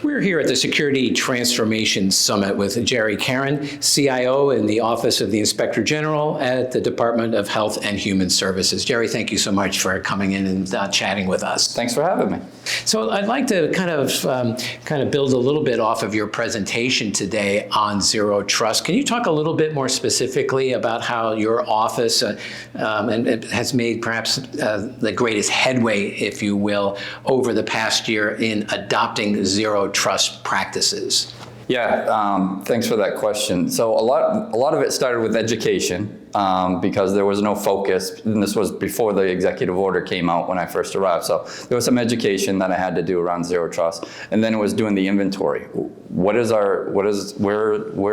We're here at the Security Transformation Summit with Gerry Caron, CIO in the Office of the Inspector General at the Department of Health and Human Services. Gerry, thank you so much for coming in and chatting with us. Thanks for having me. So I'd like to kind of build a little bit off of your presentation today on Zero Trust. Can you talk a little bit more specifically about how your office and it has made perhaps the greatest headway, if you will, over the past year in adopting Zero Trust practices? Yeah, thanks for that question. So a lot of it started with education because there was no focus, and this was before the executive order came out when I first arrived. So there was some education that I had to do around Zero Trust, and then it was doing the inventory. Where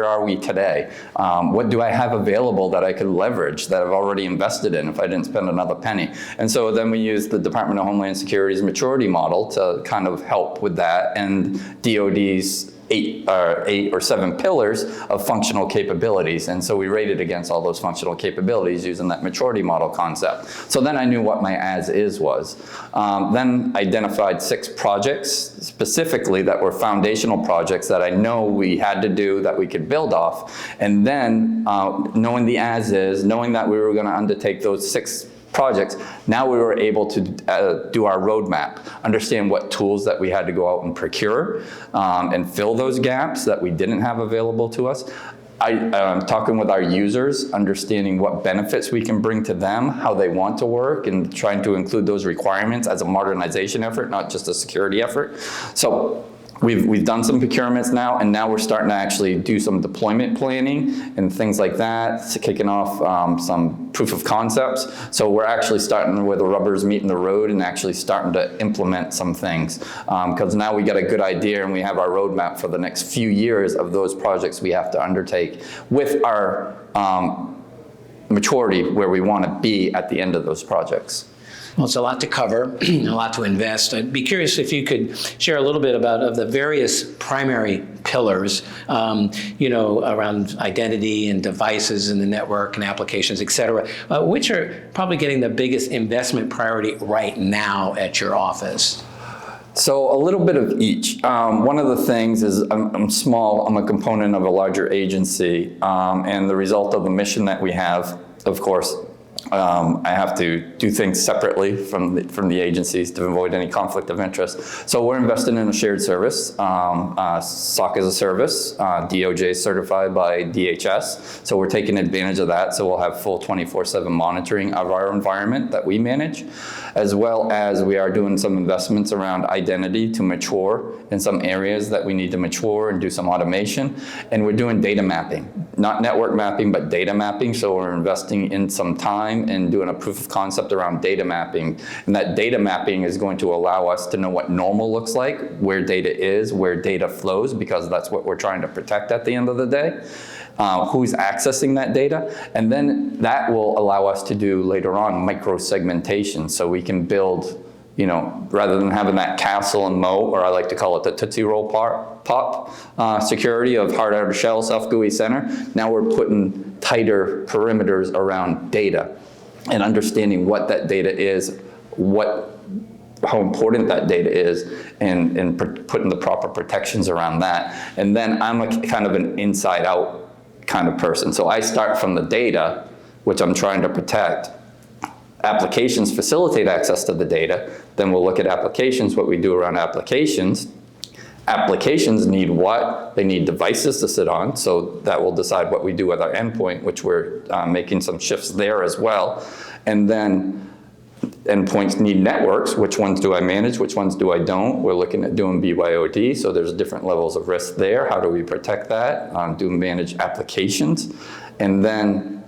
are we today? What do I have available that I could leverage that I've already invested in if I didn't spend another penny? And so then we used the Department of Homeland Security's maturity model to kind of help with that, and DoD's eight or seven pillars of functional capabilities. And so we rated against all those functional capabilities using that maturity model concept. So then I knew what my as-is was. Then identified 6 projects specifically that were foundational projects that I know we had to do, that we could build off. And then knowing the as-is, knowing that we were going to undertake those 6 projects, now we were able to do our roadmap, understand what tools that we had to go out and procure and fill those gaps that we didn't have available to us. I'm talking with our users, understanding what benefits we can bring to them, how they want to work, and trying to include those requirements as a modernization effort, not just a security effort. So we've done some procurements now, and now we're starting to actually do some deployment planning and things like that, kicking off some proof of concepts. So we're actually starting where the rubber's meeting the road and actually starting to implement some things. Because now we got a good idea and we have our roadmap for the next few years of those projects we have to undertake with our maturity where we want to be at the end of those projects. Well, it's a lot to cover, a lot to invest. I'd be curious if you could share a little bit of the various primary pillars, around identity and devices in the network and applications, et cetera, which are probably getting the biggest investment priority right now at your office. So a little bit of each. One of the things is I'm small, I'm a component of a larger agency, and the result of the mission that we have, of course, I have to do things separately from the agencies to avoid any conflict of interest. So we're investing in a shared service, SOC as a service, DOJ certified by DHS. So we're taking advantage of that. So we'll have full 24/7 monitoring of our environment that we manage, as well as we are doing some investments around identity to mature in some areas that we need to mature and do some automation. And we're doing data mapping, not network mapping, but data mapping. So we're investing in some time and doing a proof of concept around data mapping. And that data mapping is going to allow us to know what normal looks like, where data is, where data flows, because that's what we're trying to protect at the end of the day. Who's accessing that data, and then that will allow us to do later on micro-segmentation, so we can build, rather than having that castle and moat, or I like to call it the Tootsie Roll pop security of hard outer shell, soft GUI center. Now we're putting tighter perimeters around data and understanding what that data is, how important that data is, and putting the proper protections around that. And then I'm kind of an inside-out kind of person. So I start from the data, which I'm trying to protect. Applications facilitate access to the data. Then we'll look at applications, what we do around applications. Applications need what? They need devices to sit on, so that will decide what we do with our endpoint, which we're making some shifts there as well. And then endpoints need networks. Which ones do I manage? Which ones do I don't? We're looking at doing BYOD, so there's different levels of risk there. How do we protect that? Do manage applications. And then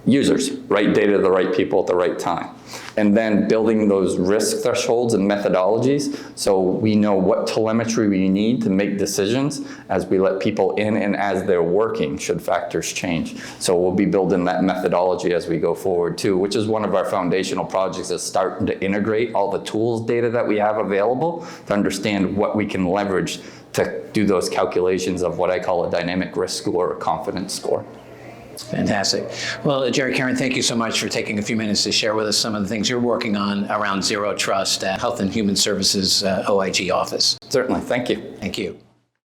users, right data to the right people at the right time. And then building those risk thresholds and methodologies so we know what telemetry we need to make decisions as we let people in and as they're working should factors change. So we'll be building that methodology as we go forward too, which is one of our foundational projects, is starting to integrate all the tools data that we have available to understand what we can leverage to do those calculations of what I call a dynamic risk score or confidence score. Fantastic. Well, Gerry Caron, thank you so much for taking a few minutes to share with us some of the things you're working on around Zero Trust at Health and Human Services OIG office. Certainly. Thank you. Thank you.